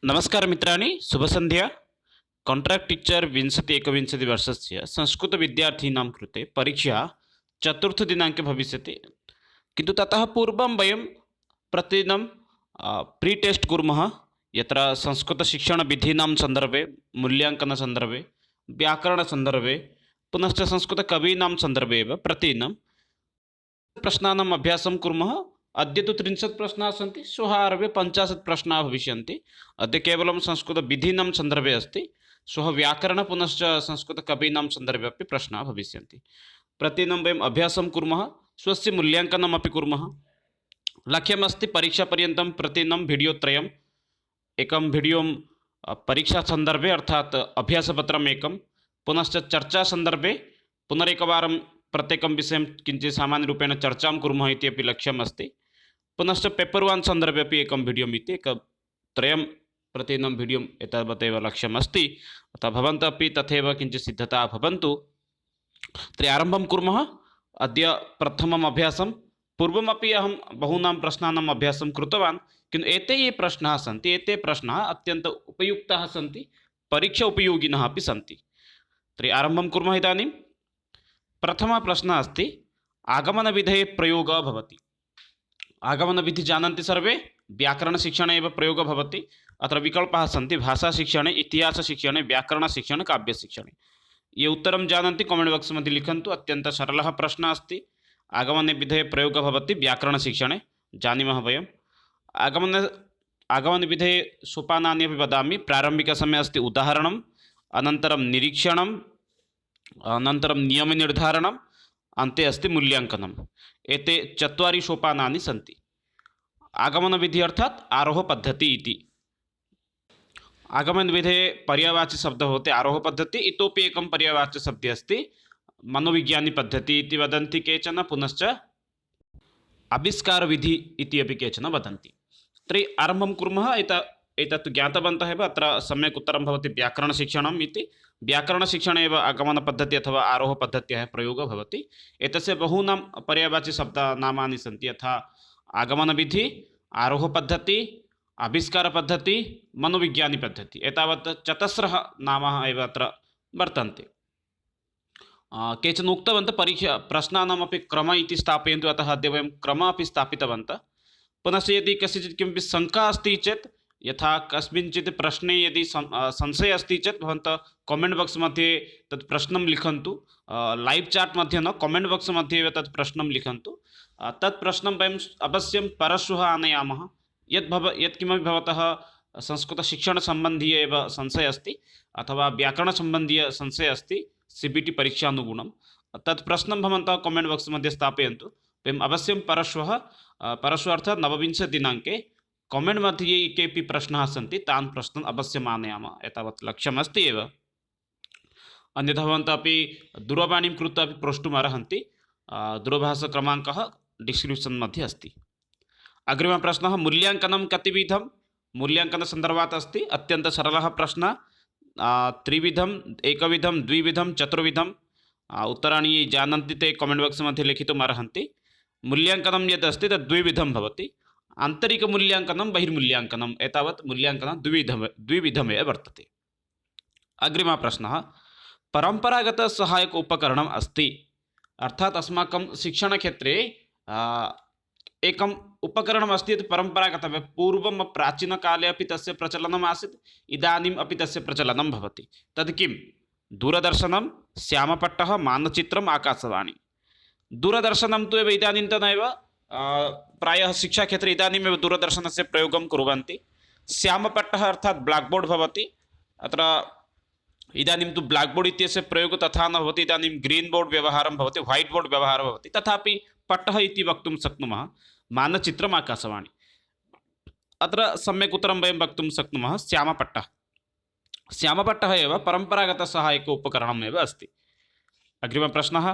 नमस्कार मित्राणि शुभसन्ध्या। कान्ट्राक्ट् टीचर् 20-21 संस्कृतविद्यार्थीनां कृते परीक्षा चतुर्थदिनाङ्के भविष्यति। किन्तु ततः पूर्वं वयं प्रतिदिनं प्री टेस्ट् कुर्मः, यत्र संस्कृतशिक्षणविधीनां सन्दर्भे, मूल्याङ्कनसन्दर्भे, व्याकरणसन्दर्भे, पुनश्च संस्कृतकवीनां सन्दर्भे एव प्रतिदिनं प्रश्नानाम् अभ्यासं कुर्मः। अद्य तु 30 प्रश्नाः सन्ति, श्वः आरभ्य 50 प्रश्नाः भविष्यन्ति। अद्य केवलं संस्कृतविधीनां सन्दर्भे अस्ति, श्वः व्याकरण पुनश्च संस्कृतकवीनां सन्दर्भे अपि प्रश्नाः भविष्यन्ति। प्रतिदिनं वयम् अभ्यासं कुर्मः, स्वस्य मूल्याङ्कनमपि कुर्मः। लक्ष्यमस्ति परीक्षापर्यन्तं प्रतिदिनं वीडियो त्रयम्, एकं वीडियो परीक्षासन्दर्भे अर्थात् अभ्यासपत्रम् एकं, पुनश्च चर्चासन्दर्भे पुनरेकवारं प्रत्येकं विषयं किञ्चित् सामान्यरूपेण चर्चां कुर्मः इति अपि लक्ष्यमस्ति। पुनश्च पेपर् वन् सन्दर्भे अपि एकं वीडियोम् इति त्रयं प्रतिदिनं वीडियो एतावदेव लक्ष्यमस्ति। अतः भवन्तः अपि तथैव किञ्चित् सिद्धता भवन्तु। तर्हि आरम्भं कुर्मः। अद्य प्रथमम् अभ्यासं, पूर्वमपि अहं बहूनां प्रश्नानाम् अभ्यासं कृतवान्, किन्तु एते ये प्रश्नाः सन्ति, एते प्रश्नाः अत्यन्त उपयुक्ताः सन्ति, परीक्षा उपयोगिनः अपि सन्ति। तर्हि आरम्भं कुर्मः इदानीं। प्रथमः प्रश्नः अस्ति, आगमनविधेः प्रयोगः भवति। आगमनविधि जानन्ति सर्वे, व्याकरणशिक्षणे एव प्रयोगः भवति। अत्र विकल्पाः सन्ति, भाषाशिक्षणे, इतिहासशिक्षणे, व्याकरणशिक्षणे, काव्यशिक्षणे। ये उत्तरं जानन्ति कामेण्ट् बाक्स् मध्ये लिखन्तु। अत्यन्तः सरलः प्रश्नः अस्ति। आगमनविधेः प्रयोगः भवति व्याकरणशिक्षणे, जानीमः वयम्। आगमनविधेः सोपानानि अपि वदामि। प्रारम्भिकसमये अस्ति उदाहरणम्, अनन्तरं निरीक्षणम्, अनन्तरं नियमनिर्धारणम्, अन्ते अस्ति मूल्याङ्कनम्। एते चत्वारि सोपानानि सन्ति। आगमनविधि अर्थात् आरोहपद्धति इति। आगमनविधेः पर्यायवाचिशब्दः भवति आरोहपद्धति। इतोपि एकं पर्यायवाचिशब्दः अस्ति मनोविज्ञानिपद्धति इति वदन्ति केचन, पुनश्च आविष्कारविधि इति अपि केचन वदन्ति। तर्हि आरम्भं कुर्मः। एतत् ज्ञातवन्तः एव। अत्र सम्यक् उत्तरं भवति व्याकरणशिक्षणम् इति। व्याकरणशिक्षणे एव आगमनपद्धतिः अथवा आरोहपद्धत्याः प्रयोगः भवति। एतस्य बहूनां पर्यायवाचिशब्दनामानि सन्ति, यथा आगमनविधि, आरोहपद्धति, आविष्कारपद्धति, मनोविज्ञानिपद्धति। एतावत् चतस्रः नामाः एव अत्र वर्तन्ते। केचन उक्तवन्तः परीक्षा प्रश्नानामपि क्रम इति स्थापयन्तु, अतः अद्य वयं क्रमः अपि स्थापितवन्तः। पुनश्च यदि कस्यचित् किमपि शङ्का अस्ति चेत्, यथा कस्मिंश्चित् प्रश्ने यदि संशयः अस्ति चेत् भवन्तः कामेण्ट् बाक्स् मध्ये तत् प्रश्नं लिखन्तु। लैव् चाट् मध्ये न, कामेण्ट् बाक्स् मध्ये एव तत् प्रश्नं लिखन्तु। तत् प्रश्नं वयम् अवश्यं परश्वः आनयामः। यत्किमपि भवतः संस्कृतशिक्षणसम्बन्धीय एव संशयः अस्ति अथवा व्याकरणसम्बन्धीय संशयः अस्ति CBT परीक्षानुगुणं, तत् प्रश्नं भवन्तः कामेण्ट् बाक्स् मध्ये स्थापयन्तु। वयम् अवश्यं परश्वः अर्थात् 29 दिनाङ्के कामेण्ट् मध्ये ये केऽपि प्रश्नाः सन्ति तान् प्रश्नान् अवश्यम् आनयामः। एतावत् लक्ष्यमस्ति एव। अन्यथा भवन्तः अपि दूरवाणीं कृत्वा अपि प्रष्टुमर्हन्ति। दूरभाषक्रमाङ्कः डिस्क्रिप्षन् मध्ये अस्ति। अग्रिमः प्रश्नः, मूल्याङ्कनं कतिविधं? मूल्याङ्कनसन्दर्भात् अस्ति। अत्यन्तः सरलः प्रश्नः। त्रिविधम्, एकविधं, द्विविधं, चतुर्विधम्। उत्तराणि ये जानन्ति ते कामेण्ट् बाक्स् मध्ये लिखितुम् अर्हन्ति। मूल्याङ्कनं यद् अस्ति तद् द्विविधं भवति। आन्तरिकमूल्याङ्कनं, बहिर्मूल्याङ्कनम्। एतावत् मूल्याङ्कनं द्विविधमेव वर्तते। अग्रिमः प्रश्नः, परम्परागतसहायक उपकरणम् अस्ति। अर्थात् अस्माकं शिक्षणक्षेत्रे एकम् उपकरणम् अस्ति यत् परम्परागतं। पूर्वं प्राचीनकाले अपि तस्य प्रचलनम् आसीत्, इदानीम् अपि तस्य प्रचलनं भवति। तद् किं? दूरदर्शनं, श्यामपट्टः, मानचित्रम्, आकाशवाणी। दूरदर्शनं तु एव इदानीन्तन एव प्रायः शिक्षाक्षेत्रे इदानीमेव दूरदर्शनस्य प्रयोगं कुर्वन्ति। श्यामपट्टः अर्थात् ब्लाक् बोर्ड् भवति। अत्र इदानीं तु ब्लाक् बोर्ड् इत्यस्य प्रयोगः तथा न भवति। इदानीं ग्रीन् बोर्ड् व्यवहारं भवति, वैट् बोर्ड् व्यवहारः भवति। तथापि पट्टः इति वक्तुं शक्नुमः। मानचित्रम्, आकाशवाणी। अत्र सम्यक् उत्तरं वयं वक्तुं शक्नुमः श्यामपट्टः। श्यामपट्टः एव परम्परागतसहायक उपकरणमेव अस्ति। अग्रिमः प्रश्नः,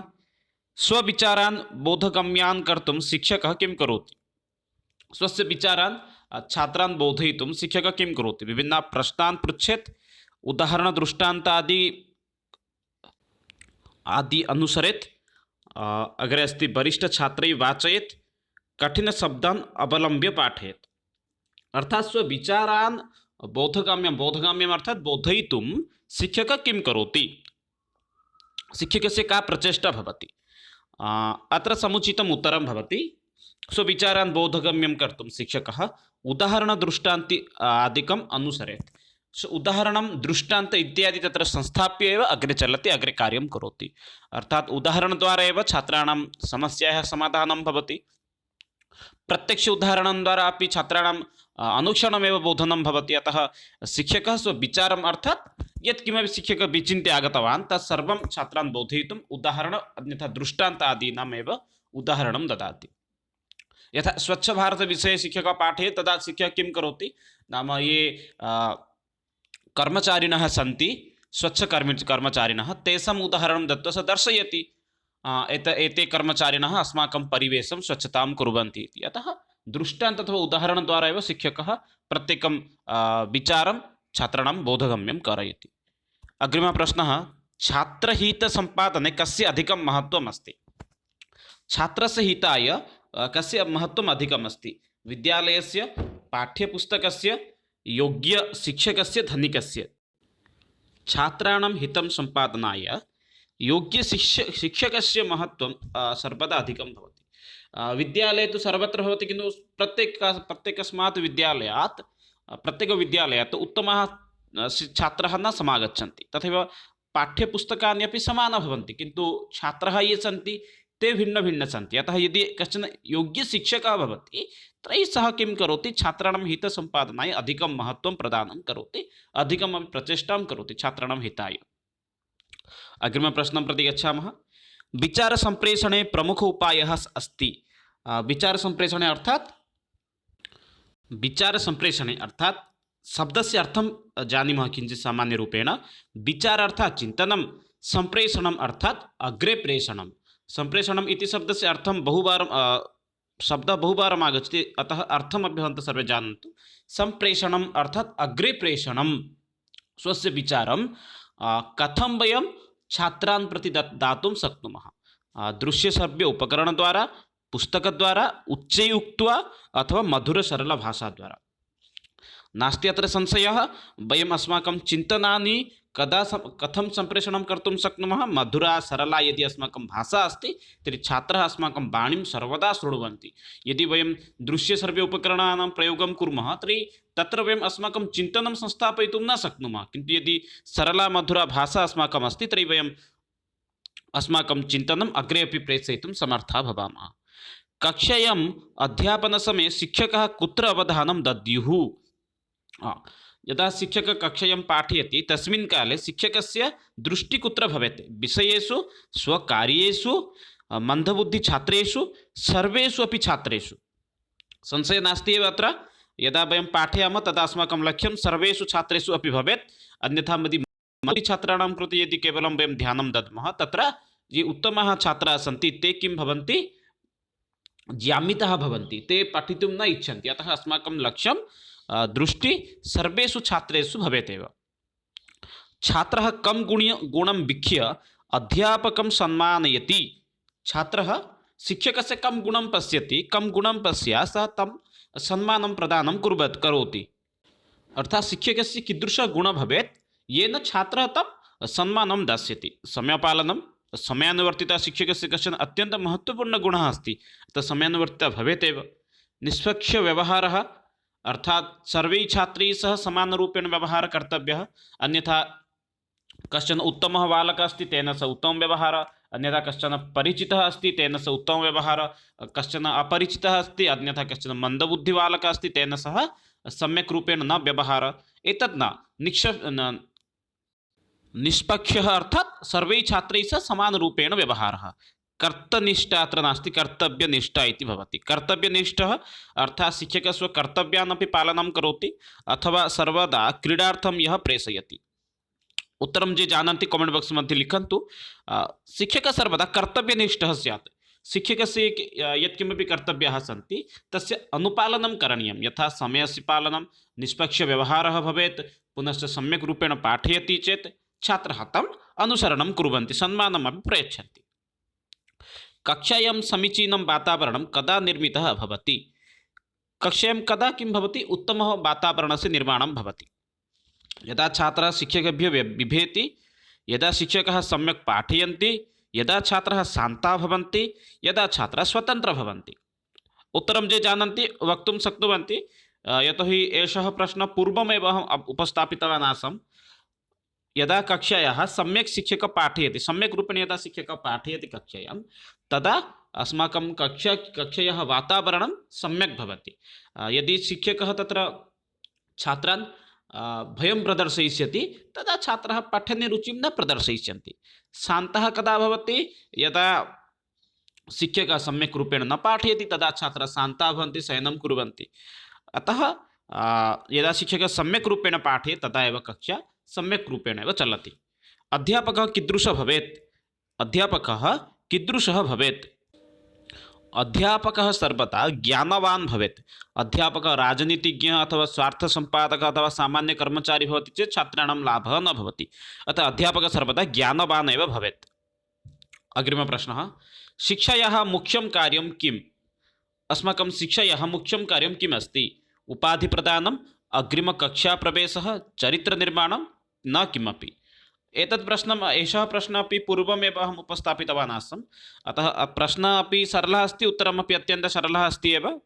स्वविचारान् बोधगम्यान् कर्तुं शिक्षकः किं करोति? स्वस्य विचारान् छात्रान् बोधयितुं शिक्षकः किं करोति? विभिन्नाः प्रश्नान् पृच्छेत्, उदाहरणदृष्टान्तादि अनुसरेत्, अग्रे अस्ति वरिष्ठछात्रैः वाचयेत्, कठिनशब्दान् अवलम्ब्य पाठयेत्। अर्थात् स्वविचारान् बोधगम्यम् अर्थात् बोधयितुं शिक्षकः किं करोति, शिक्षकस्य का प्रचेष्टा भवति। अत्र समुचितम् उत्तरं भवति स्वविचारान् बोधगम्यं कर्तुं शिक्षकः उदाहरणदृष्टान्ति आदिकम् अनुसरेत्। उदाहरणं दृष्टान्त इत्यादि तत्र संस्थाप्य एव अग्रे चलति, अग्रे कार्यं करोति। अर्थात् उदाहरणद्वारा एव छात्राणां समस्यायाः समाधानं भवति। प्रत्यक्ष उदाहरणं द्वारा अपि छात्राणाम् अनुक्षणमेव बोधनं भवति। अतः शिक्षकः स्वविचारम् अर्थात् यत्किमपि शिक्षकः विचिन्त्य आगतवान् तत्सर्वं छात्रान् बोधयितुम् उदाहरण अन्यथा दृष्टान्तादीनामेव उदाहरणं ददाति। यथा स्वच्छभारतविषये शिक्षकः पाठयेत् तदा शिक्षकः किं करोति नाम ये कर्मचारिणः सन्ति स्वच्छकर्मचारिणः तेषाम् उदाहरणं दत्वा स दर्शयति एते कर्मचारिणः अस्माकं परिवेशं स्वच्छतां कुर्वन्ति इति। अतः दृष्टान्त अथवा उदाहरणद्वारा एव शिक्षकः प्रत्येकं विचारं छात्राणां बोधगम्यं कारयति। अग्रिमः प्रश्नः, छात्रहितसम्पादने कस्य अधिकं महत्त्वम् अस्ति। छात्रस्य हिताय कस्य महत्त्वम् अधिकम् अस्ति, विद्यालयस्य, पाठ्यपुस्तकस्य, योग्यशिक्षकस्य, धनिकस्य। छात्राणां हितं सम्पादनाय योग्यशिक्षकस्य महत्त्वं सर्वदा अधिकं भवति। विद्यालये तु सर्वत्र भवति, किन्तु प्रत्येकस्मात् विद्यालयात् प्रत्येकविद्यालयात् उत्तमाः छात्राः न समागच्छन्ति। तथैव पाठ्यपुस्तकानि अपि समानाः भवन्ति, किन्तु छात्राः ये सन्ति ते भिन्नभिन्नाः सन्ति। अतः यदि कश्चन योग्यशिक्षकः भवति तर्हि सः किं करोति, छात्राणां हितसम्पादनाय अधिकं महत्त्वं प्रदानं करोति, अधिकमपि प्रचेष्टां करोति छात्राणां हिताय। अग्रिमप्रश्नं प्रति गच्छामः। विचारसम्प्रेषणे प्रमुख उपायः अस्ति। विचारसम्प्रेषणे अर्थात् शब्दस्य अर्थं जानीमः किञ्चित् सामान्यरूपेण। विचार अर्थात् चिन्तनं, सम्प्रेषणम् अर्थात् अग्रे प्रेषणं। सम्प्रेषणम् इति शब्दस्य अर्थं शब्दः बहुवारम् आगच्छति, अतः अर्थमपि भवन्तः सर्वे जानन्तु। सम्प्रेषणम् अर्थात् अग्रे प्रेषणं। स्वस्य विचारं कथं वयं छात्रान् प्रति दातुं शक्नुमः, दृश्यश्रव्य उपकरणद्वारा, पुस्तकद्वारा, उच्चैः उक्त्वा अथवा मधुरसरलभाषाद्वारा। नास्ति अत्र संशयः, वयम् अस्माकं चिन्तनानि कथं सम्प्रेषणं कर्तुं शक्नुमः। मधुरा सरला यदि अस्माकं भाषा अस्ति तर्हि छात्राः अस्माकं वाणीं सर्वदा शृण्वन्ति। यदि वयं दृश्यश्रव्य उपकरणानां प्रयोगं कुर्मः तर्हि तत्र वयम् अस्माकं चिन्तनं संस्थापयितुं न शक्नुमः, किन्तु यदि सरला मधुरा भाषा अस्माकम् अस्ति तर्हि वयम् अस्माकं चिन्तनम् अग्रे अपि प्रेषयितुं समर्थाः भवामः। कक्षायाम् अध्यापनसमये शिक्षकः कुत्र अवधानं दद्युः। यदा शिक्षकः कक्षायां पाठयति तस्मिन् काले शिक्षकस्य दृष्टिः कुत्र भवेत्, विषयेषु, स्वकार्येषु, मन्दबुद्धिछात्रेषु, सर्वेषु अपि छात्रेषु। संशयः नास्ति एव अत्र। यदा वयं पाठयामः तदा अस्माकं लक्ष्यं सर्वेषु छात्रेषु अपि भवेत्। अन्यथा यदि छात्राणां कृते यदि केवलं वयं ध्यानं दद्मः तत्र ये उत्तमाः छात्राः सन्ति ते किं भवन्ति, ज्यामिताः भवन्ति, ते पठितुं न इच्छन्ति। अतः अस्माकं लक्ष्यं दृष्टि सर्वेषु छात्रेषु भवेत् एव। छात्रः कं गुणं वीक्ष्य अध्यापकं सम्मानयति। छात्रः शिक्षकस्य कं गुणं पश्यति, कं गुणं पश्य सः तं सम्मानं प्रदानं करोति। अर्थात् शिक्षकस्य कीदृशः गुणः भवेत् येन छात्रः तं सम्मानं दास्यति। समयपालनं, समयानुवर्तितः शिक्षकस्य कश्चन अत्यन्तं महत्त्वपूर्णः गुणः अस्ति, तत् समयानुवर्तितः भवेत् एव। निष्पक्षव्यवहारः अर्थात् सर्वैः छात्रैः सह समानरूपेण व्यवहारः कर्तव्यः। अन्यथा कश्चन उत्तमः बालकः अस्ति तेन सह उत्तमः व्यवहारः, अन्यथा कश्चन परिचितः अस्ति तेन सह उत्तमः व्यवहारः, कश्चन अपरिचितः अस्ति अन्यथा कश्चन मन्दबुद्धिबालकः अस्ति तेन सह सम्यक् रूपेण न व्यवहारः। एतत् न निष्पक्षः अर्थात् सर्वैः छात्रैः सह समानरूपेण व्यवहारः। कर्तनिष्ठा अत्र नास्ति, कर्तव्यनिष्ठा इति भवति। कर्तव्यनिष्ठः अर्थात् शिक्षकः स्वकर्तव्यान् अपि पालनं करोति अथवा सर्वदा क्रीडार्थं यः प्रेषयति। उत्तरं ये जानन्ति कामेण्ट् बाक्स् मध्ये लिखन्तु। शिक्षकः सर्वदा कर्तव्यनिष्ठः स्यात्। शिक्षकस्य यत्किमपि कर्तव्याः सन्ति तस्य अनुपालनं करणीयं। यथा समयस्य पालनं, निष्पक्षव्यवहारः भवेत्, पुनश्च सम्यक् रूपेण पाठयति चेत् छात्राः तम् अनुसरणं कुर्वन्ति, सम्मानमपि प्रयच्छन्ति। कक्षायां समीचीनं वातावरणं कदा निर्मितः भवति। कक्षायां कदा किं भवति, उत्तमः वातावरणस्य निर्माणं भवति। यदा छात्रः शिक्षकेभ्यः बिभेति, यदा शिक्षकः सम्यक् पाठयन्ति, यदा छात्राः शान्ताः भवन्ति, यदा छात्राः स्वतन्त्राः भवन्ति। उत्तरं ये जानन्ति वक्तुं शक्नुवन्ति। यतोहि एषः प्रश्नः पूर्वमेव अहम् उपस्थापितवान् आसम्। यदा कक्षायाः सम्यक् शिक्षकः पाठयति, सम्यक् रूपेण यदा शिक्षकः पाठयति कक्षायां, तदा अस्माकं कक्षायाः वातावरणं सम्यक् भवति। यदि शिक्षकः तत्र छात्रान् भयं प्रदर्शयिष्यति, तदा छात्राः पठने रुचिं न प्रदर्शयिष्यन्ति। शान्तः कदा भवति, यदा शिक्षकः सम्यक् रूपेण न पाठयति, तदा छात्राः शान्ताः भवन्ति, शयनं कुर्वन्ति। अतः यदा शिक्षकः सम्यक् रूपेण पाठयति, तदा एव कक्षा सम्यक् रूपेण एव चलति। अध्यापकः कीदृशः भवेत्? अध्यापकः कीदृशः भवेत्? अध्यापकः सर्वदा ज्ञानवान् भवेत्। अध्यापकः राजनीतिज्ञः अथवा स्वार्थसम्पादकः अथवा सामान्य कर्मचारी भवति चेत् छात्राणां लाभः न भवति। अतः अध्यापकः सर्वदा ज्ञानवान् एव भवेत्। अग्रिमप्रश्नः, शिक्षायाः मुख्यं कार्यं किम्? अस्माकं शिक्षायाः मुख्यं कार्यं किम् अस्ति? उपाधिप्रदानम्, अग्रिमकक्षाप्रवेशः, चरित्रनिर्माणं, न किमपि। एतत् प्रश्नम् एषः प्रश्नः अपि पूर्वमेव अहम् उपस्थापितवान् आसम्। अतः प्रश्नः अपि सरलः अस्ति, उत्तरमपि अत्यन्तं सरलः अस्ति एव।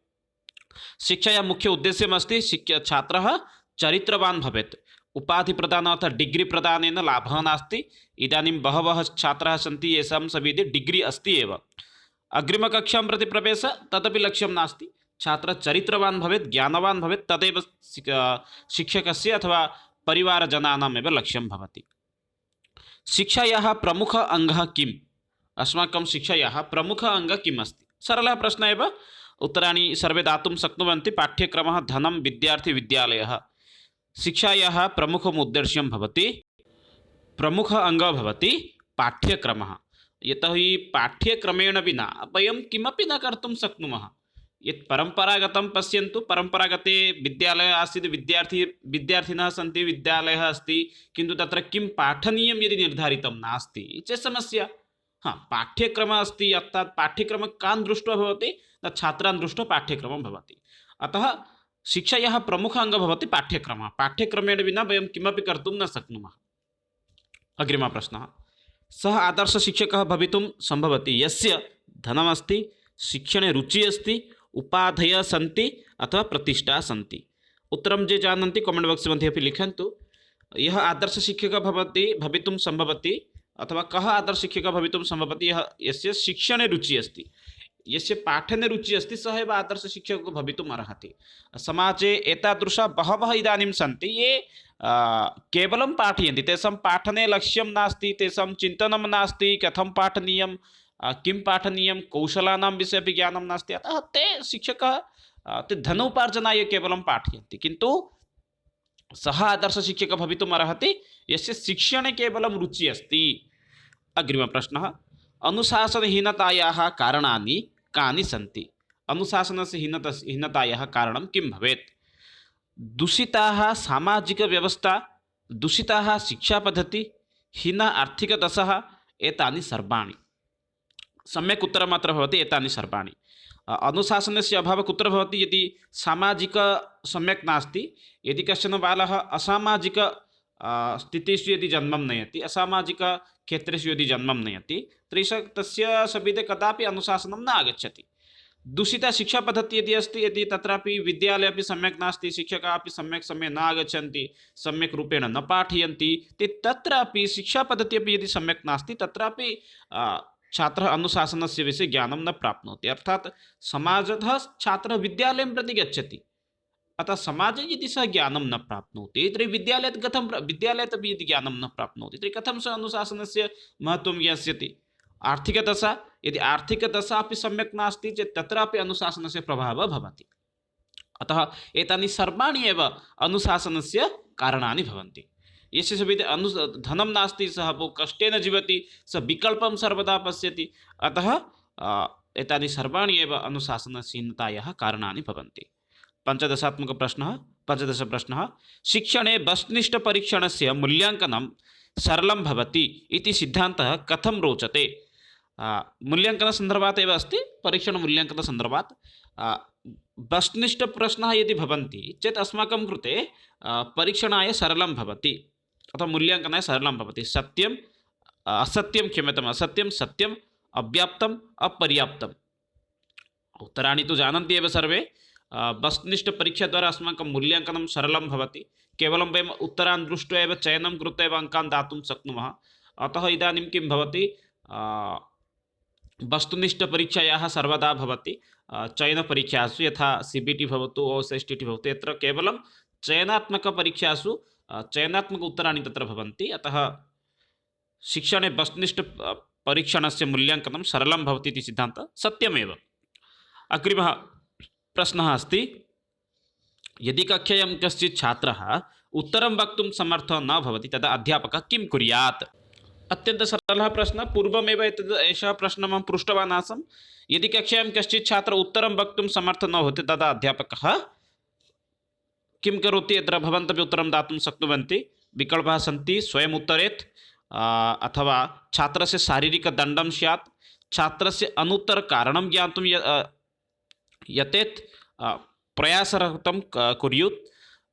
शिक्षायाः मुख्य उद्देश्यमस्ति छात्रः चरित्रवान् भवेत्। उपाधिप्रदानम् अर्थात् डिग्री प्रदानेन लाभः नास्ति। इदानीं बहवः छात्राः सन्ति येषां सविधे डिग्री अस्ति एव। अग्रिमकक्षां प्रति प्रवेशः तदपि लक्ष्यं नास्ति। छात्रः चरित्रवान् भवेत्, ज्ञानवान् भवेत्, तदेव शिक्षकस्य अथवा परिवारजनानामेव लक्ष्यं भवति। शिक्षायाः प्रमुखः अङ्गः किम्? अस्माकं शिक्षायाः प्रमुखः अङ्गः किम् अस्ति? सरलः प्रश्नः एव, उत्तराणि सर्वे दातुं शक्नुवन्ति। पाठ्यक्रमः, धनं, विद्यार्थी, विद्यालयः। शिक्षायाः प्रमुखम् उद्देश्यं भवति, प्रमुखः अङ्गः भवति पाठ्यक्रमः। यतोहि पाठ्यक्रमेण विना वयं किमपि न कर्तुं शक्नुमः। यत् परम्परागतं पश्यन्तु, परम्परागते विद्यालयः आसीत्, विद्यार्थिनः सन्ति, विद्यालयः अस्ति, किन्तु तत्र किं पाठनीयं यदि निर्धारितं नास्ति चेत् समस्या। पाठ्यक्रमः अस्ति, अर्थात् पाठ्यक्रमः कान् दृष्ट्वा भवति? तत् छात्रान् दृष्ट्वा पाठ्यक्रमः भवति। अतः शिक्षायाः प्रमुखः अङ्गः भवति पाठ्यक्रमः। पाठ्यक्रमेण विना वयं किमपि कर्तुं न शक्नुमः। अग्रिमः प्रश्नः, सः आदर्शशिक्षकः भवितुं सम्भवति यस्य धनमस्ति, शिक्षणे रुचिः अस्ति, उपाधयः सन्ति अथवा प्रतिष्ठा सन्ति। उत्तरं ये जानन्ति कमेण्ट् बाक्स् मध्ये अपि लिखन्तु। यः आदर्शशिक्षकः भवितुं सम्भवति, अथवा कः आदर्शशिक्षकः भवितुं सम्भवति? यस्य शिक्षणे रुचिः अस्ति, यस्य पाठने रुचिः अस्ति, सः एव आदर्शशिक्षकः भवितुम् अर्हति। समाजे एतादृशाः बहवः इदानीं सन्ति ये केवलं पाठयन्ति, तेषां पाठने लक्ष्यं नास्ति, तेषां चिन्तनं नास्ति, कथं पाठनीयं, किं पाठनीयं, कौशलानां विषये अपि ज्ञानं नास्ति। अतः ते शिक्षकः ते धनोपार्जनाय केवलं पाठयन्ति, किन्तु सः आदर्शशिक्षकः भवितुम् अर्हति यस्य शिक्षणे केवलं रुचिः अस्ति। अग्रिमप्रश्नः, अनुशासनहीनतायाः कारणानि कानि सन्ति? अनुशासनस्य हीनतायाः कारणं किं भवेत्? दूषिताः सामाजिकव्यवस्था, दूषिताः शिक्षापद्धतिः, हीना आर्थिकदशा, एतानि सर्वाणि। सम्यक् उत्तरमत्र भवति एतानि सर्वाणि। अनुशासनस्य अभावः कुत्र भवति? यदि सामाजिक सम्यक् नास्ति, यदि कश्चन बालः असामाजिक स्थितिषु यदि जन्मं नयति, असामाजिकक्षेत्रेषु यदि जन्मं नयति, तर्हि तस्य सविधे कदापि अनुशासनं न आगच्छति। दूषिता शिक्षापद्धतिः यदि अस्ति, यदि तत्रापि विद्यालये अपि सम्यक् नास्ति, शिक्षकाः अपि सम्यक् समये न आगच्छन्ति, सम्यक् रूपेण न पाठयन्ति, तत्रापि शिक्षापद्धतिः अपि यदि सम्यक् नास्ति, तत्रापि छात्रः अनुशासनस्य विषये ज्ञानं न प्राप्नोति। अर्थात् समाजतः छात्रः विद्यालयं प्रति गच्छति, अतः समाजे यदि सः ज्ञानं न प्राप्नोति, तर्हि विद्यालयात् अपि यदि ज्ञानं न प्राप्नोति, तर्हि कथं सः अनुशासनस्य महत्त्वं ज्ञास्यति? आर्थिकदशा, यदि आर्थिकदशा अपि सम्यक् नास्ति चेत् तत्रापि अनुशासनस्य प्रभावः भवति। अतः एतानि सर्वाणि एव अनुशासनस्य कारणानि भवन्ति। यस्य सविधे धनं नास्ति, सः बहु कष्टेन जीवति, सः विकल्पं सर्वदा पश्यति। अतः एतानि सर्वाणि एव अनुशासनहीनतायाः कारणानि भवन्ति। पञ्चदशप्रश्नः, शिक्षणे वस्तुनिष्ठपरीक्षणस्य मूल्याङ्कनं सरलं भवति इति सिद्धान्तः कथं रोचते? मूल्याङ्कनसन्दर्भात् एव अस्ति, परीक्षणमूल्याङ्कनसन्दर्भात्। वस्तुनिष्ठप्रश्नाः यदि भवन्ति चेत् अस्माकं कृते परीक्षणाय सरलं भवति अथवा मूल्याङ्कनाय सरलं भवति। सत्यं असत्यं, क्षम्यताम्, असत्यं सत्यम् अव्याप्तम् अपर्याप्तम्। उत्तराणि तु जानन्ति एव सर्वे। वस्तुनिष्ठपरीक्षाद्वारा अस्माकं मूल्याङ्कनं सरलं भवति। केवलं वयम् उत्तरान् दृष्ट्वा एव चयनं कृत्वा एव अङ्कान् दातुं शक्नुमः। अतः इदानीं किं भवति, वस्तुनिष्ठपरीक्षायाः सर्वदा भवति चयनपरीक्षासु, यथा CBT भवतु, OSSTT भवतु, यत्र केवलं चयनात्मकपरीक्षासु चयनात्मक उत्तराणि तत्र भवन्ति। अतः शिक्षणे वस्तुनिष्ठ परीक्षणस्य मूल्याङ्कनं सरलं भवति इति सिद्धान्तः सत्यमेव। अग्रिमः प्रश्नः अस्ति, यदि कक्षायां कश्चित् छात्रः उत्तरं वक्तुं समर्थः न भवति तदा अध्यापकः किं कुर्यात्? अत्यन्तसरलः प्रश्नः। पूर्वमेव एषः प्रश्नः अहं पृष्टवान् आसम्। यदि कक्षायां कश्चित् छात्रः उत्तरं वक्तुं समर्थः न भवति तदा अध्यापकः किं करोति? यत्र भवन्तः उत्तरं दातुं शक्नुवन्ति। विकल्पाः सन्ति: स्वयम् उत्तरेत्, अथवा छात्रस्य शारीरिकदण्डं स्यात्, छात्रस्य अनुत्तरकारणं ज्ञातुं यतेत्, प्रयासरतं कुर्युत्,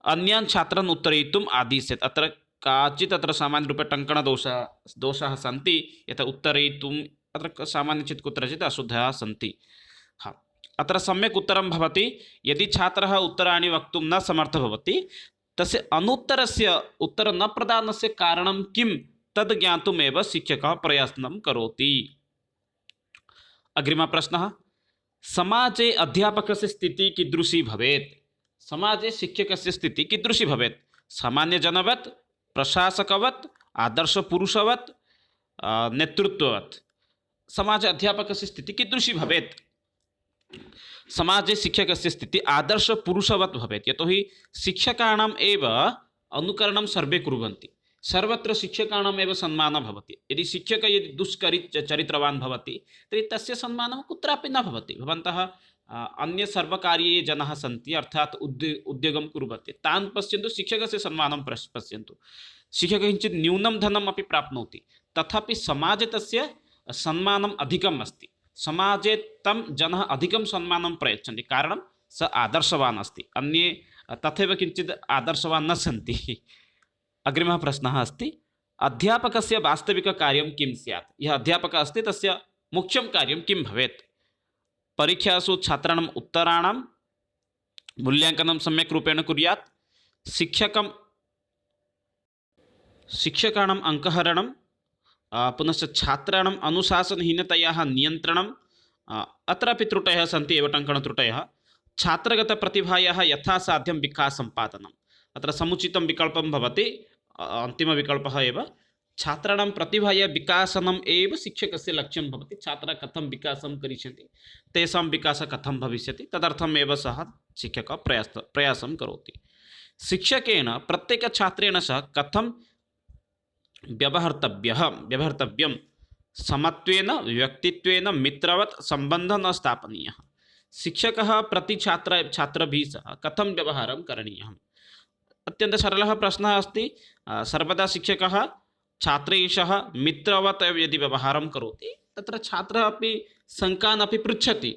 अन्यान् छात्रान् उत्तरयितुम् आदिशेत्। अत्र काचित् अत्र सामान्यरूपेण टङ्कणदोषाः सन्ति। यथा उत्तरयितुम् अत्र सामान्यचित् कुत्रचित् अशुद्धाः सन्ति। अत्र सम्यक् उत्तरं भवति, यदि छात्रः उत्तराणि वक्तुं न समर्थः भवति तस्य अनुत्तरस्य उत्तर न प्रदानस्य कारणं किं तद् ज्ञातुमेव शिक्षकः प्रयत्नं करोति। अग्रिमः प्रश्नः, समाजे अध्यापकस्य स्थितिः कीदृशी भवेत्? समाजे शिक्षकस्य स्थितिः कीदृशी भवेत्? सामान्यजनवत्, प्रशासकवत्, आदर्शपुरुषवत्, नेतृत्ववत्? समाजे अध्यापकस्य स्थितिः कीदृशी भवेत्? समाजे शिक्षकस्य स्थितिः आदर्शपुरुषवत् भवेत्। यतोहि शिक्षकाणाम् एव अनुकरणं सर्वे कुर्वन्ति। सर्वत्र शिक्षकाणाम् एव सम्मानः भवति। यदि शिक्षकः दुष्चरित्रवान् भवति तर्हि तस्य सम्मानः कुत्रापि न भवति। भवन्तः अन्य सर्वकारीय जनाः सन्ति, अर्थात् उद्योगं कुर्वन्ति, तान् पश्यन्तु, शिक्षकस्य सम्मानं पश्यन्तु। शिक्षकः किञ्चित् न्यूनं धनम् अपि प्राप्नोति, तथापि समाजे तस्य सम्मानम् अधिकम् अस्ति। समाजे तं जनः अधिकं सम्मानं प्रयच्छन्ति, कारणं सः आदर्शवान् अस्ति। अन्ये तथैव किञ्चित् आदर्शवान् न सन्ति। अग्रिमः प्रश्नः अस्ति, अध्यापकस्य वास्तविककार्यं किं स्यात्? यः अध्यापकः अस्ति तस्य मुख्यं कार्यं किं भवेत्? परीक्षासु छात्राणाम् उत्तराणां मूल्याङ्कनं सम्यक् रूपेण कुर्यात्, शिक्षकाणाम् अङ्कहरणं, पुनश्च छात्राणाम् अनुशासनहीनतायाः नियन्त्रणम्, अत्रापि त्रुटयः सन्ति एव, टङ्कणत्रुटयः, छात्रगतप्रतिभायाः यथासाध्यं विकाससम्पादनम्। अत्र समुचितं विकल्पं भवति, अन्तिमविकल्पः एव। छात्राणां प्रतिभायाः विकासनम् एव शिक्षकस्य लक्ष्यं भवति। छात्राः कथं विकासं करिष्यन्ति, तेषां विकासः कथं भविष्यति, तदर्थमेव सः शिक्षकः प्रयासं करोति। शिक्षकेन प्रत्येकछात्रेण सह कथं व्यवहर्तव्यं, समत्वेन, व्यक्तित्वेन, मित्रवत् सम्बन्धः न स्थापनीयः। शिक्षकः छात्रभिः सह कथं व्यवहारं करणीयः? अत्यन्तसरलः प्रश्नः अस्ति। सर्वदा शिक्षकः छात्रैः सह मित्रवत् यदि व्यवहारं करोति तत्र छात्रः अपि शङ्कान् अपि पृच्छति।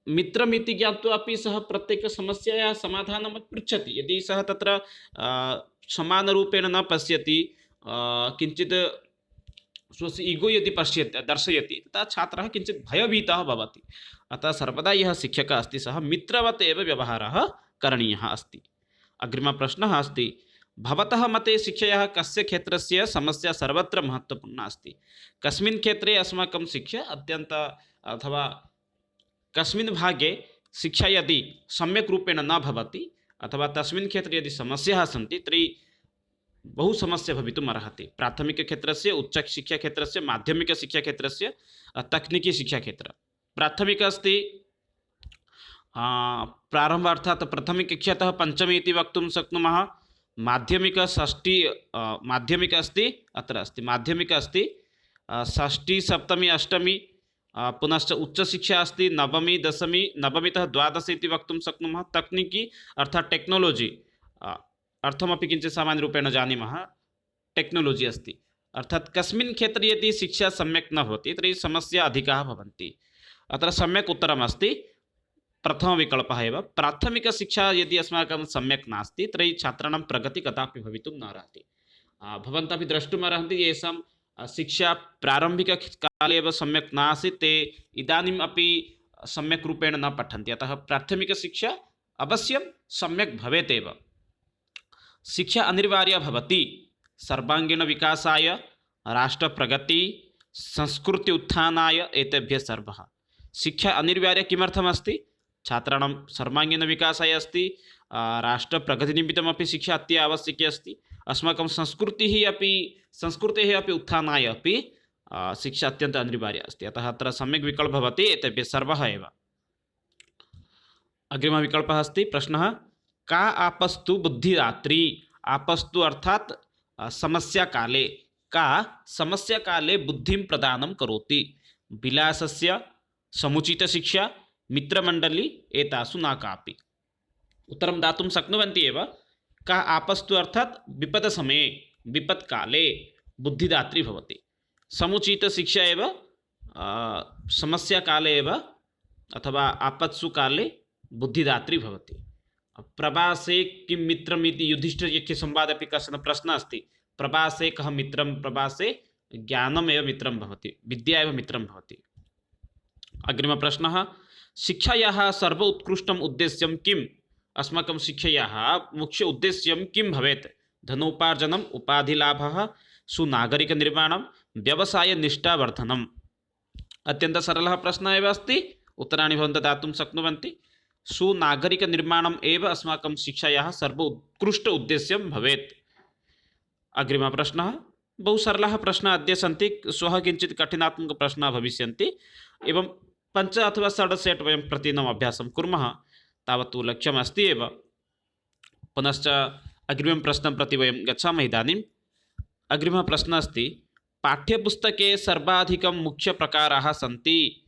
मित्रमिति ज्ञात्वा अपि सः प्रत्येकसमस्यायाः समाधानं पृच्छति। यदि सः तत्र समानरूपेण न पश्यति, किञ्चित् स्वस्य ईगो यदि दर्शयति, तदा छात्रः किञ्चित् भयभीतः भवति। अतः सर्वदा यः शिक्षकः अस्ति सः मित्रवत् एव व्यवहारः करणीयः अस्ति। अग्रिमः प्रश्नः अस्ति, भवतः मते शिक्षायाः कस्य क्षेत्रस्य समस्या सर्वत्र महत्त्वपूर्णा अस्ति? कस्मिन् क्षेत्रे अस्माकं शिक्षा अथवा कस्मिन् भागे शिक्षा यदि सम्यक् रूपेण न भवति अथवा तस्मिन् क्षेत्रे यदि समस्याः सन्ति तर्हि बहु समस्या भवितुम् अर्हति। प्राथमिकक्षेत्रस्य, उच्चशिक्षाक्षेत्रस्य, माध्यमिकशिक्षाक्षेत्रस्य, तकनीकीशिक्षाक्षेत्रं। प्राथमिक अस्ति प्रारम्भ अर्थात् प्रथमकक्षातः पञ्चमी इति वक्तुं शक्नुमः। माध्यमिक अस्ति, अत्र अस्ति माध्यमिक अस्ति, षष्ठी, सप्तमी, अष्टमी, पुनश्च उच्चशिक्षा अस्ति नवमी, दशमी, नवमीतः द्वादश इति वक्तुं शक्नुमः। तकनीकी अर्थात् टेक्नोलॉजी अर्थमपि किञ्चित् सामान्यरूपेण जानीमः। टेक्नोलॉजी अस्ति, अर्थात् कस्मिन् क्षेत्रे यदि शिक्षा सम्यक् न भवति तर्हि समस्या अधिकाः भवन्ति। अत्र सम्यक् उत्तरम् अस्ति प्रथमविकल्पः एव। प्राथमिकशिक्षा यदि अस्माकं सम्यक् नास्ति तर्हि छात्राणां प्रगतिः कदापि भवितुं न अर्हति। भवन्तः अपि द्रष्टुम् अर्हन्ति येषां शिक्षा प्रारम्भिककाले एव सम्यक् नासीत् ते इदानीम् अपि सम्यक् रूपेण न पठन्ति। अतः प्राथमिकशिक्षा अवश्यं सम्यक् भवेत् एव। शिक्षा अनिवार्या भवति सर्वाङ्गीणविकासाय, राष्ट्रप्रगति, संस्कृति उत्थानाय, एतेभ्यः सर्वः। शिक्षा अनिवार्या किमर्थमस्ति? छात्राणां सर्वाङ्गीणविकासाय अस्ति, राष्ट्रप्रगतिनिमित्तमपि शिक्षा अति आवश्यकी अस्ति, अस्माकं संस्कृतेः अपि उत्थानाय अपि शिक्षा अत्यन्त अनिवार्या अस्ति। अतः अत्र सम्यक् विकल्पः भवति एतेभ्यः सर्वः एव। अग्रिमविकल्पः अस्ति प्रश्नः, का आपस्तु बुद्धिदात्री? आपस्तु अर्थात् समस्याकाले, का समस्याकाले बुद्धिं प्रदानं करोति? विलासस्य, समुचितशिक्षा, मित्रमण्डली, एतासु न कापि। उत्तरं दातुं शक्नुवन्ति एव। का आपस्तु अर्थात् विपदसमये, विपत्काले बुद्धिदात्री भवति। समुचितशिक्षा एव समस्याकाले एव अथवा आपत्सु काले बुद्धिदात्री भवति। प्रवासे किं मित्रमिति युधिष्ठिरयज्ञसंवादे अपि कश्चन प्रश्नः अस्ति। प्रवासे कः मित्रं? प्रवासे ज्ञानमेव मित्रं भवति, विद्या एव मित्रं भवति। अग्रिमप्रश्नः, शिक्षायाः सर्वोत्कृष्टम् उद्देश्यं किम्? अस्माकं शिक्षायाः मुख्य उद्देश्यं किं भवेत्? धनोपार्जनम्, उपाधिलाभः, सुनागरिकनिर्माणं, व्यवसायनिष्ठावर्धनम्। अत्यन्तसरलः प्रश्नः एव अस्ति, उत्तराणि भवन्तः दातुं शक्नुवन्ति। सुनागरिकनिर्माणम् एव अस्माकं शिक्षायाः सर्वोत्कृष्ट उद्देश्यं भवेत्। अग्रिमः प्रश्नः, बहु सरलः प्रश्नः अद्य सन्ति, श्वः किञ्चित् कठिनात्मकप्रश्नाः भविष्यन्ति। एवं 5 अथवा 6 सेट् वयं प्रतिदिनम् अभ्यासं कुर्मः, तावत्तु लक्ष्यमस्ति एव। पुनश्च अग्रिमं प्रश्नं प्रति वयं गच्छामः इदानीम्। अग्रिमः प्रश्नः अस्ति, पाठ्यपुस्तके सर्वाधिकं मुख्यप्रकाराः सन्ति।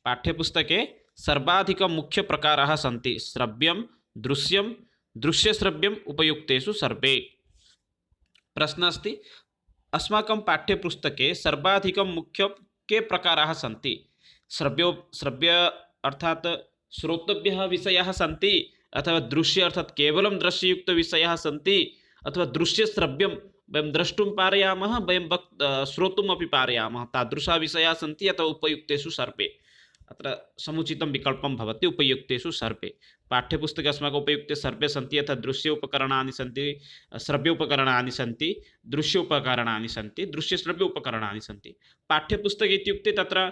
पाठ्यपुस्तके सर्वाधिकं मुख्यप्रकाराः सन्ति। श्रव्यं, दृश्यं, दृश्यश्रव्यम्, उपयुक्तेषु सर्वे। प्रश्नः अस्ति, अस्माकं पाठ्यपुस्तके सर्वाधिकं मुख्य के प्रकाराः सन्ति? श्रव्य अर्थात् श्रोतव्यः विषयाः सन्ति, अथवा दृश्य अर्थात् केवलं दृश्ययुक्तविषयाः सन्ति, अथवा दृश्यश्रव्यं वयं द्रष्टुं पारयामः, वयं श्रोतुमपि पारयामः, तादृशाः विषयाः सन्ति, अथवा उपयुक्तेषु सर्वे। अत्र समुचितं विकल्पं भवति उपयुक्तेषु सर्वे। पाठ्यपुस्तके अस्माकम् उपयुक्ते सर्वे सन्ति, यथा दृश्य उपकरणानि सन्ति, श्रव्य उपकरणानि सन्ति, दृश्य उपकरणानि सन्ति, दृश्यश्रव्य उपकरणानि सन्ति। पाठ्यपुस्तके इत्युक्ते तत्र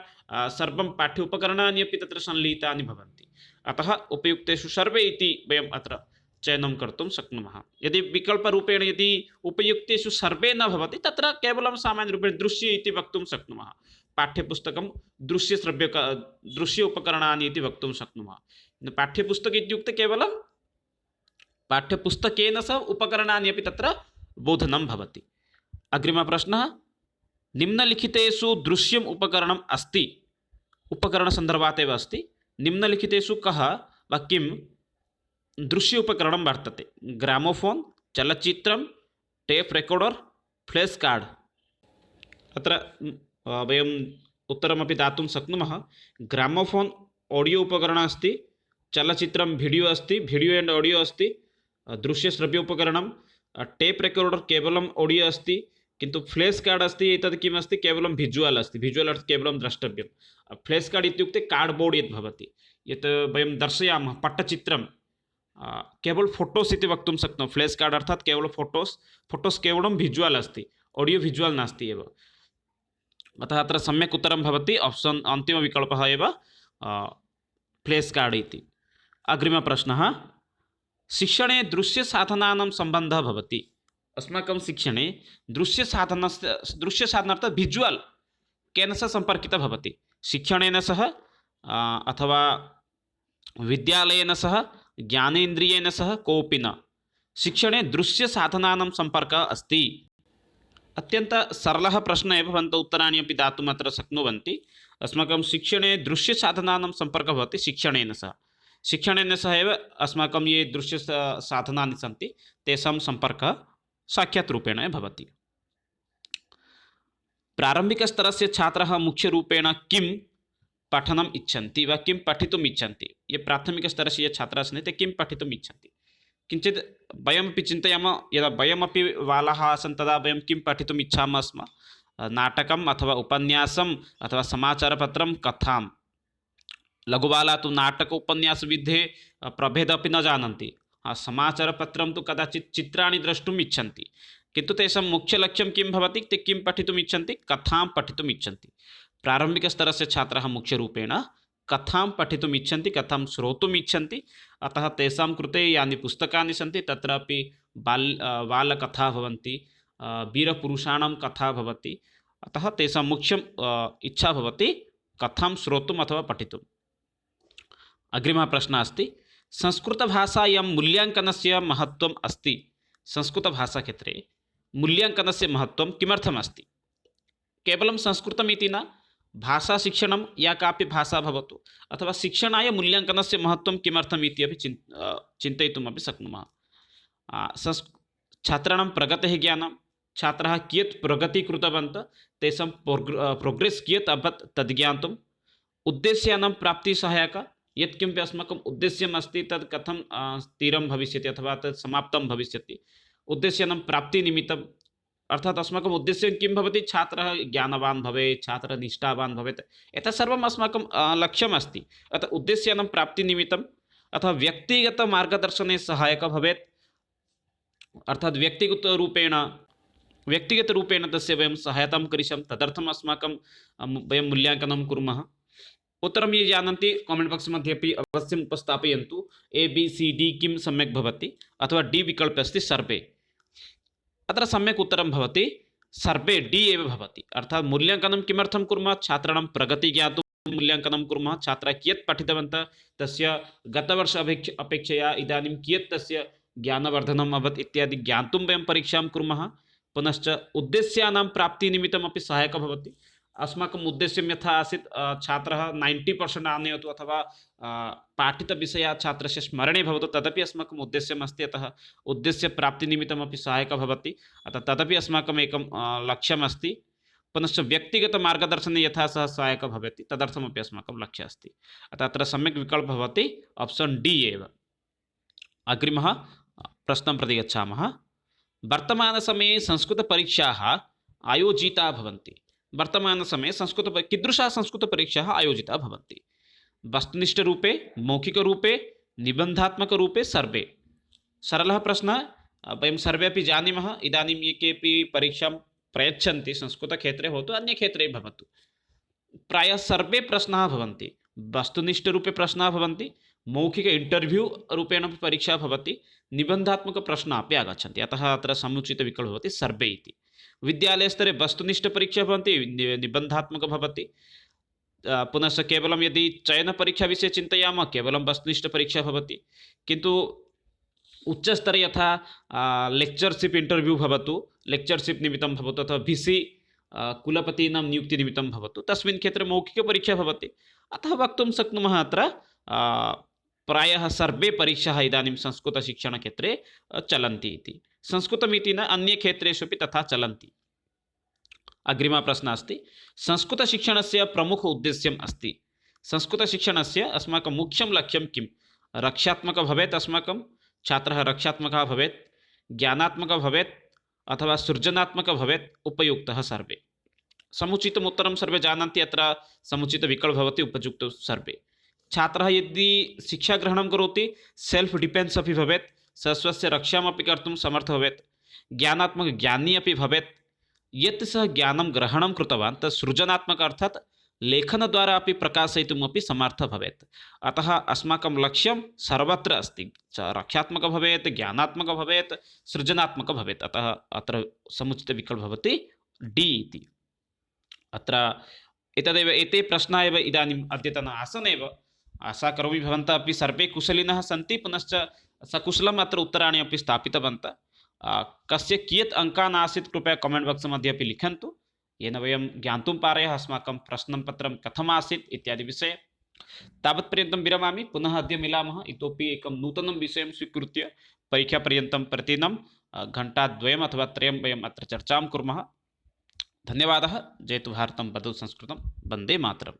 सर्वं पाठ्य उपकरणानि अपि तत्र संलिखितानि भवन्ति। अतः उपयुक्तेषु सर्वे इति वयम् अत्र चयनं कर्तुं शक्नुमः। यदि विकल्परूपेण यदि उपयुक्तेषु सर्वे न भवति, तत्र केवलं सामान्यरूपेण दृश्य इति वक्तुं शक्नुमः। पाठ्यपुस्तकं दृश्य उपकरणानि इति वक्तुं शक्नुमः। पाठ्यपुस्तकम् इत्युक्ते केवलं पाठ्यपुस्तकेन सह उपकरणानि अपि तत्र बोधनं भवति। अग्रिमः प्रश्नः, निम्नलिखितेषु दृश्यम् उपकरणम् अस्ति। उपकरणसन्दर्भात् एव अस्ति। निम्नलिखितेषु कः वा किं दृश्य उपकरणं वर्तते? ग्रामोफोन्, चलच्चित्रं, टेप् रेकॉर्डर, फ्लैश कार्ड। अत्र वयम् उत्तरमपि दातुं शक्नुमः। ग्रामोफोन् ऑडियो उपकरणम् अस्ति, चलचित्रं वीडियो अस्ति, वीडियो एंड ऑडियो अस्ति, दृश्यश्रव्य उपकरणं, टेप् रेकॉर्डर केवलम् ऑडियो अस्ति, किन्तु फ्लैश कार्ड अस्ति, एतत् किम् अस्ति? केवलं विजुअल् अस्ति। विजुअल् अर्थात् केवलं द्रष्टव्यं। फ्लैश कार्ड इत्युक्ते कार्ड्बोर्ड् यत् भवति, यत् वयं दर्शयामः पट्टचित्रं, केवल फोटोस् इति वक्तुं शक्नुमः। फ्लैश कार्ड अर्थात् केवलं फोटोस् केवलं विजुअल् अस्ति, ऑडियो विजुअल् नास्ति एव। अतः अत्र सम्यक् उत्तरं भवति ऑप्शन् अन्तिमविकल्पः एव फ्लैश कार्ड इति। अग्रिमः प्रश्नः, शिक्षणे दृश्यसाधनानां सम्बन्धः भवति। अस्माकं शिक्षणे दृश्यसाधनार्थात् विजुअल् केन सह सम्पर्कितः भवति? शिक्षणेन सह अथवा विद्यालयेन सह, ज्ञानेन्द्रियेण सह, कोऽपि न। शिक्षणे दृश्यसाधनानां सम्पर्कः अस्ति। अत्यंत सरलः प्रश्नः एव, भवन्तः उत्तराणि अपि दातुम् अत्र शक्नुवन्ति। अस्माकं शिक्षणे दृश्यसाधनानां सम्पर्कः भवति शिक्षणेन सह। शिक्षणेन सह एव अस्माकं ये दृश्यसाधनानि सन्ति तेषां सम्पर्कः साक्षात् रूपेण भवति। प्रारम्भिकस्तरस्य छात्रः मुख्यरूपेण किं पठनम् इच्छन्ति वा किं पठितुम् इच्छन्ति। ये प्राथमिकस्तरस्य ये छात्राः सन्ति ते किं पठितुम् इच्छन्ति। किञ्चित् वयमपि चिन्तयामः, यदा वयमपि बालाः आसन् तदा वयं किं पठितुम् इच्छामः स्म। नाटकम् अथवा उपन्यासम् अथवा समाचारपत्रं, कथां। लघुबाला तु नाटक उपन्यासविधे प्रभेदपि न जानन्ति। समाचारपत्रं तु कदाचित् चित्राणि द्रष्टुम् इच्छन्ति, किन्तु तेषां मुख्यलक्ष्यं किं भवति, ते किं पठितुम् इच्छन्ति, कथां पठितुम् इच्छन्ति। प्रारम्भिकस्तरस्य छात्राः मुख्यरूपेण कथां पठितुम् इच्छन्ति, कथां श्रोतुम् इच्छन्ति। अतः तेषां कृते यानि पुस्तकानि सन्ति तत्रापि बालकथाः भवन्ति, वीरपुरुषाणां कथा भवति। अतः तेषां मुख्यम् इच्छा भवति कथां श्रोतुम् अथवा पठितुम्। अग्रिमः प्रश्नः अस्ति, संस्कृतभाषायां मूल्याङ्कनस्य महत्त्वम् अस्ति। संस्कृतभाषाक्षेत्रे मूल्याङ्कनस्य महत्त्वं किमर्थम् अस्ति। केवलं संस्कृतमिति न, भाषाशिक्षणं या कापि भाषा भवतु अथवा शिक्षणाय मूल्याङ्कनस्य महत्त्वं किमर्थम् इति अपि चिन्तयितुमपि शक्नुमः। छात्राणां प्रगतेः ज्ञानं, छात्राः कियत् प्रगतिः कृतवन्तः, तेषां प्रोग्रेस् कियत् अभवत् तद् ज्ञातुम्, उद्देश्यानां प्राप्तिसहायक, यत्किमपि अस्माकम् उद्देश्यम् अस्ति तत् कथं स्थिरं भविष्यति अथवा तत् समाप्तं भविष्यति, उद्देश्यानां प्राप्तिनिमित्तम्, अर्थात् अस्माकम् उद्देश्यं किं भवति, छात्रः ज्ञानवान् भवेत्, छात्रः निष्ठावान् भवेत्, एतत् सर्वम् अस्माकं लक्ष्यम् अस्ति। अतः उद्देश्यानां प्राप्तिनिमित्तम् अथवा व्यक्तिगतमार्गदर्शने सहायकः भवेत्, अर्थात् व्यक्तिगतरूपेण तस्य वयं सहायतां करिष्यामः, तदर्थम् अस्माकं वयं मूल्याङ्कनं कुर्मः। उत्तरं ये जानन्ति कामेण्ट् बाक्स् मध्ये अपि अवश्यम् उपस्थापयन्तु। ABCD किं सम्यक् भवति, अथवा D विकल्पः अस्ति सर्वे। अत्र सम्यक् उत्तरं भवति सर्वे D एव भवति। अर्थात् मूल्याङ्कनं किमर्थं कुर्मः, छात्राणां प्रगतिः ज्ञातुं मूल्याङ्कनं कुर्मः, छात्राः कियत् पठितवन्तः, तस्य गतवर्ष अपेक्षया इदानीं कियत् तस्य ज्ञानवर्धनम् अभवत् इत्यादि ज्ञातुं वयं परीक्षां कुर्मः। पुनश्च उद्देश्यानां प्राप्तिनिमित्तमपि सहायकः भवति। अस्माकम् उद्देश्यं यथा आसीत् छात्रः 90% आनयतु अथवा पाठितविषयः छात्रस्य स्मरणे भवतु, तदपि अस्माकम् उद्देश्यम् अस्ति। अतः उद्देश्यप्राप्तिनिमित्तमपि सहायकः भवति। अतः तदपि अस्माकम् एकं लक्ष्यम् अस्ति। पुनश्च व्यक्तिगतमार्गदर्शने यथा सः सहायकः भवति तदर्थमपि अस्माकं लक्ष्यम् अस्ति। अतः अत्र सम्यक् विकल्पः भवति ऑप्शन् D एव। अग्रिमः प्रश्नं प्रति गच्छामः। वर्तमानसमये संस्कृतपरीक्षाः आयोजिताः भवन्ति। वर्तमानसमये कीदृशाः संस्कृतपरीक्षाः आयोजिताः भवन्ति। वस्तुनिष्ठरूपे, मौखिकरूपे, निबन्धात्मकरूपे, सर्वे। सरलः प्रश्नः, वयं सर्वे अपि जानीमः। इदानीं ये केपि परीक्षां प्रयच्छन्ति, संस्कृतक्षेत्रे भवतु अन्यक्षेत्रे भवतु, प्रायः सर्वे प्रश्नाः भवन्ति। वस्तुनिष्ठरूपे प्रश्नाः भवन्ति, मौखिक इंटरव्यू रूपेण परीक्षा भवति, निबन्धात्मकप्रश्नाः अपि आगच्छन्ति। अतः अत्र समुचितविकल्पः भवति सर्वे इति। विद्यालयस्तरे वस्तुनिष्ठपरीक्षा भवन्ति, निबन्धात्मकः भवति। पुनश्च केवलं यदि चयनपरीक्षाविषये चिन्तयामः, केवलं वस्तुनिष्ठपरीक्षा भवति। किन्तु उच्चस्तरे यथा लेक्चरशिप् इंटरव्यू भवतु, लेक्चरशिप् निमित्तं भवतु, अथवा VC कुलपतीनां नियुक्तिनिमित्तं भवतु, तस्मिन् क्षेत्रे मौखिकपरीक्षा भवति। अतः वक्तुं शक्नुमः अत्र प्रायः सर्वे परीक्षाः इदानीं संस्कृतशिक्षणक्षेत्रे चलन्ति इति। संस्कृतमिति न, अन्यक्षेत्रेषु अपि तथा चलन्ति। अग्रिमः प्रश्नः अस्ति, संस्कृतशिक्षणस्य प्रमुख उद्देश्यम् अस्ति। संस्कृतशिक्षणस्य अस्माकं मुख्यं लक्ष्यं किं। रक्षात्मकः भवेत्, अस्माकं छात्रः रक्षात्मकः भवेत्, ज्ञानात्मकः भवेत्, अथवा सृजनात्मकः भवेत्, उपयुक्तः सर्वे। समुचितम् उत्तरं सर्वे जानन्ति। अत्र समुचितविकल्पः भवति उपयुक्तः सर्वे। छात्रः यदि शिक्षाग्रहणं करोति, सेल्फ डिफेन्स् अपि भवेत्, स्वस्य रक्षामपि कर्तुं समर्थः भवेत्, ज्ञानात्मकज्ञानी अपि भवेत्। यत् सः ज्ञानं ग्रहणं कृतवान् तत् सृजनात्मक अर्थात् लेखनद्वारा अपि प्रकाशयितुमपि समर्थः भवेत्। अतः अस्माकं लक्ष्यं सर्वत्र अस्ति, रक्षात्मकः भवेत्, ज्ञानात्मकः भवेत्, सृजनात्मकः भवेत्। अतः अत्र समुचितविकल्पः भवति D इति। अत्र एतदेव, एते प्रश्नाः एव इदानीम् अद्यतन आसन् एव। आशा करोमि भवन्तः अपि सर्वे कुशलिनः सन्ति, पुनश्च सकुशलम् अत्र उत्तराणि अपि स्थापितवन्तः। कस्य कियत् अङ्कान् आसीत् कृपया कमेण्ट् बाक्स् मध्ये अपि लिखन्तु, येन वयं ज्ञातुं पारयामः अस्माकं प्रश्नपत्रं कथम् आसीत् इत्यादि विषये। तावत्पर्यन्तं विरमामि, पुनः अद्य मिलामः इतोपि एकं नूतनं विषयं स्वीकृत्य। परीक्षापर्यन्तं प्रतिदिनं घण्टाद्वयम् अथवा त्रयं वयम् अत्र चर्चां कुर्मः। धन्यवादः। जयतु भारतं, वदतु संस्कृतं, वन्दे मातरम्।